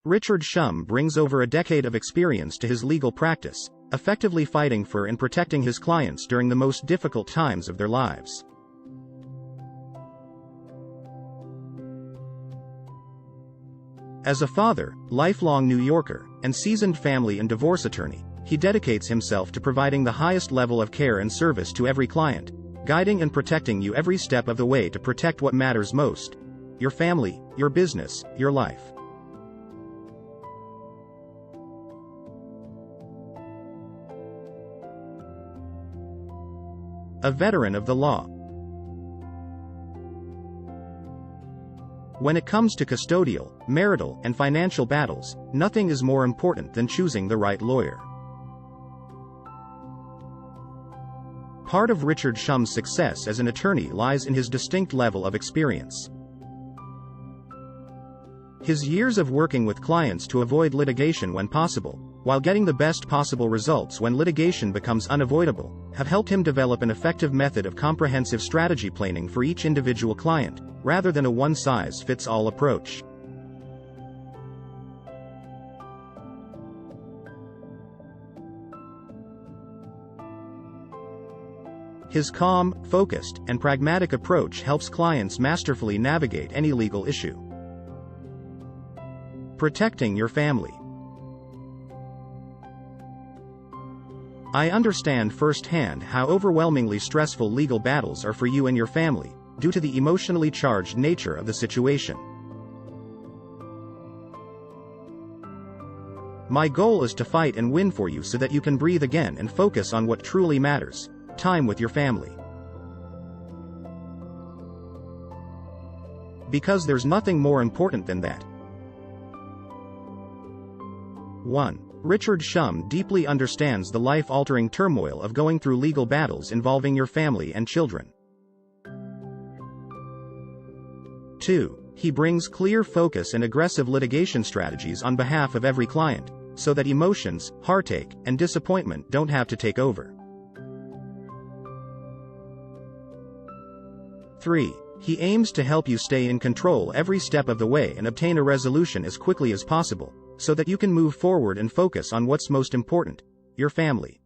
Richard Shum brings over a decade of experience to his legal practice, effectively fighting for and protecting his clients during the most difficult times of their lives. As a father, lifelong New Yorker, and seasoned family and divorce attorney, he dedicates himself to providing the highest level of care and service to every client, guiding and protecting you every step of the way to protect what matters most: your family, your business, your life. A veteran of the law. When it comes to custodial, marital, and financial battles, nothing is more important than choosing the right lawyer. Part of Richard Shum's success as an attorney lies in his distinct level of experience. His years of working with clients to avoid litigation when possible, while getting the best possible results when litigation becomes unavoidable, have helped him develop an effective method of comprehensive strategy planning for each individual client, rather than a one-size-fits-all approach. His calm, focused, and pragmatic approach helps clients masterfully navigate any legal issue. Protecting your family. I understand firsthand how overwhelmingly stressful legal battles are for you and your family, due to the emotionally charged nature of the situation. My goal is to fight and win for you so that you can breathe again and focus on what truly matters: time with your family. Because there's nothing more important than that. 1. Richard Shum deeply understands the life-altering turmoil of going through legal battles involving your family and children. 2. He brings clear focus and aggressive litigation strategies on behalf of every client, so that emotions, heartache, and disappointment don't have to take over. 3. He aims to help you stay in control every step of the way and obtain a resolution as quickly as possible, so that you can move forward and focus on what's most important: your family.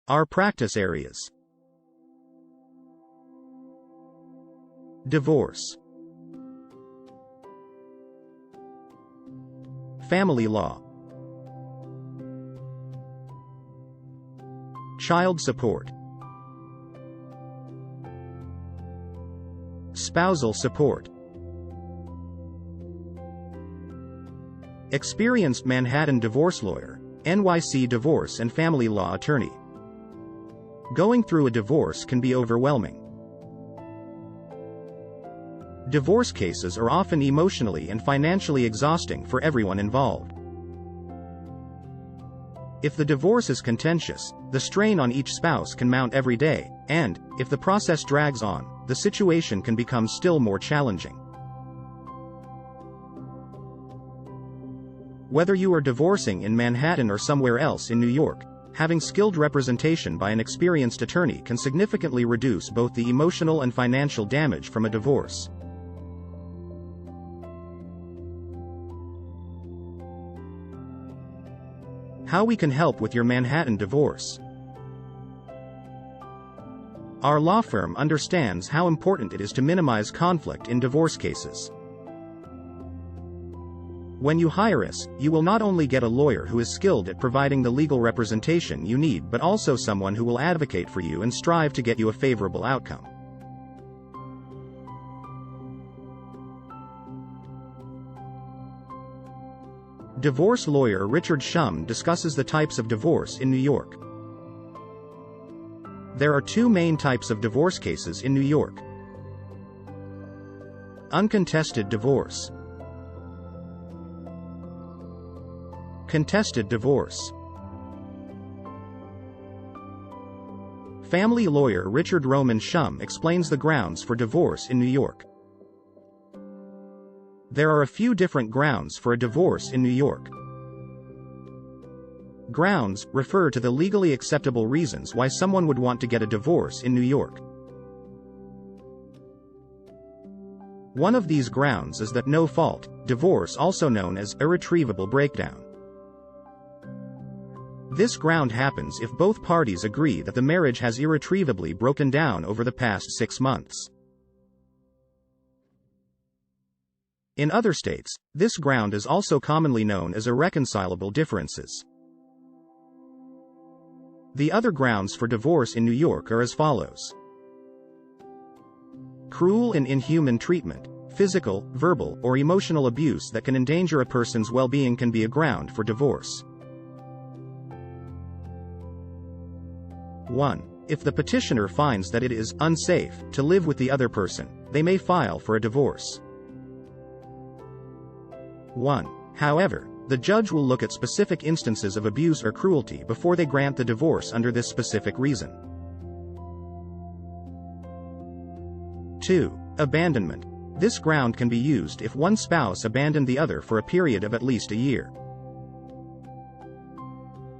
Our practice areas. Divorce. Family law. Child support. Spousal support. Experienced Manhattan divorce lawyer, NYC divorce and family law attorney. Going through a divorce can be overwhelming. Divorce cases are often emotionally and financially exhausting for everyone involved. If the divorce is contentious, the strain on each spouse can mount every day, and, if the process drags on, the situation can become still more challenging. Whether you are divorcing in Manhattan or somewhere else in New York, having skilled representation by an experienced attorney can significantly reduce both the emotional and financial damage from a divorce. How we can help with your Manhattan divorce. Our law firm understands how important it is to minimize conflict in divorce cases. When you hire us, you will not only get a lawyer who is skilled at providing the legal representation you need, but also someone who will advocate for you and strive to get you a favorable outcome. Divorce lawyer Richard Shum discusses the types of divorce in New York. There are two main types of divorce cases in New York. Uncontested divorce. Contested divorce. Family lawyer Richard Roman Shum explains the grounds for divorce in New York. There are a few different grounds for a divorce in New York. Grounds refer to the legally acceptable reasons why someone would want to get a divorce in New York. One of these grounds is that no-fault divorce, also known as irretrievable breakdown. This ground happens if both parties agree that the marriage has irretrievably broken down over the past 6 months. In other states, this ground is also commonly known as irreconcilable differences. The other grounds for divorce in New York are as follows. Cruel and inhuman treatment, physical, verbal, or emotional abuse that can endanger a person's well-being can be a ground for divorce. 1. If the petitioner finds that it is unsafe to live with the other person, they may file for a divorce. 1. However, the judge will look at specific instances of abuse or cruelty before they grant the divorce under this specific reason. 2. Abandonment. This ground can be used if one spouse abandoned the other for a period of at least a year.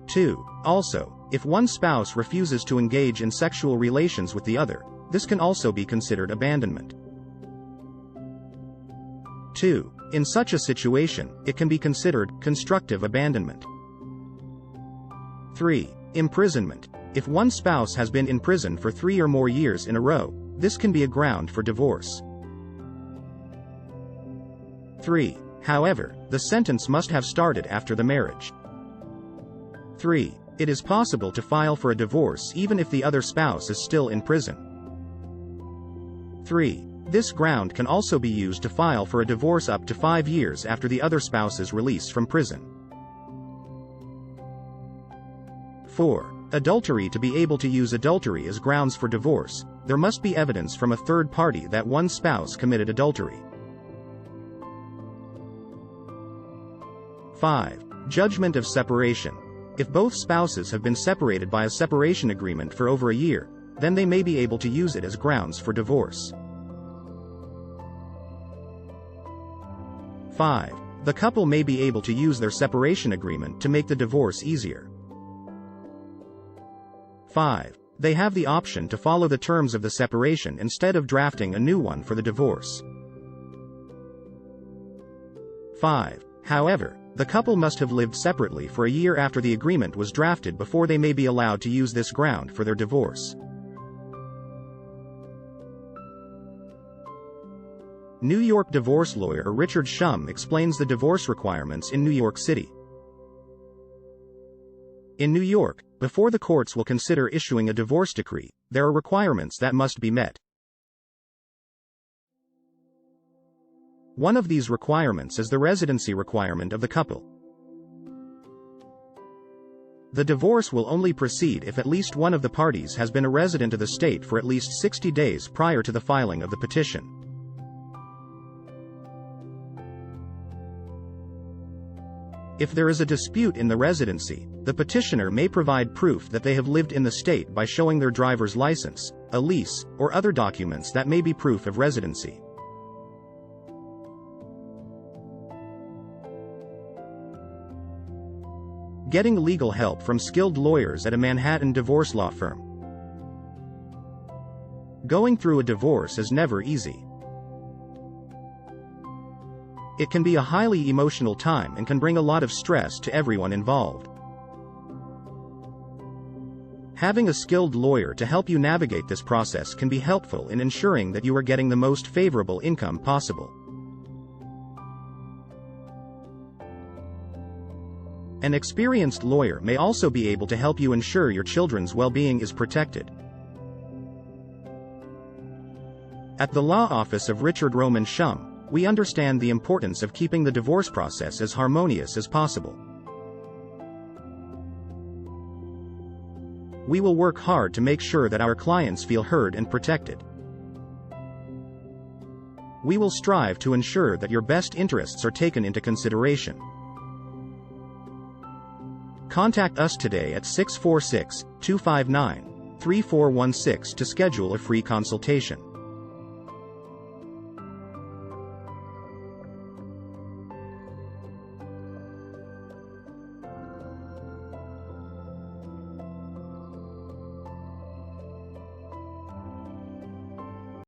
2. Also, if one spouse refuses to engage in sexual relations with the other, this can also be considered abandonment. 2. In such a situation, it can be considered constructive abandonment. 3. Imprisonment. If one spouse has been in prison for 3 or more years in a row, this can be a ground for divorce. 3. However, the sentence must have started after the marriage. 3. It is possible to file for a divorce even if the other spouse is still in prison. 3. This ground can also be used to file for a divorce up to 5 years after the other spouse's release from prison. 4. Adultery. To be able to use adultery as grounds for divorce, there must be evidence from a third party that one spouse committed adultery. 5. Judgment of separation. If both spouses have been separated by a separation agreement for over a year, then they may be able to use it as grounds for divorce. 5. The couple may be able to use their separation agreement to make the divorce easier. 5. They have the option to follow the terms of the separation instead of drafting a new one for the divorce. 5. However, the couple must have lived separately for a year after the agreement was drafted before they may be allowed to use this ground for their divorce. New York divorce lawyer Richard Shum explains the divorce requirements in New York City. In New York, before the courts will consider issuing a divorce decree, there are requirements that must be met. One of these requirements is the residency requirement of the couple. The divorce will only proceed if at least one of the parties has been a resident of the state for at least 60 days prior to the filing of the petition. If there is a dispute in the residency, the petitioner may provide proof that they have lived in the state by showing their driver's license, a lease, or other documents that may be proof of residency. Getting legal help from skilled lawyers at a Manhattan divorce law firm. Going through a divorce is never easy. It can be a highly emotional time and can bring a lot of stress to everyone involved. Having a skilled lawyer to help you navigate this process can be helpful in ensuring that you are getting the most favorable income possible. An experienced lawyer may also be able to help you ensure your children's well-being is protected. At the law office of Richard Roman Shum, we understand the importance of keeping the divorce process as harmonious as possible. We will work hard to make sure that our clients feel heard and protected. We will strive to ensure that your best interests are taken into consideration. Contact us today at 646-259-3416 to schedule a free consultation.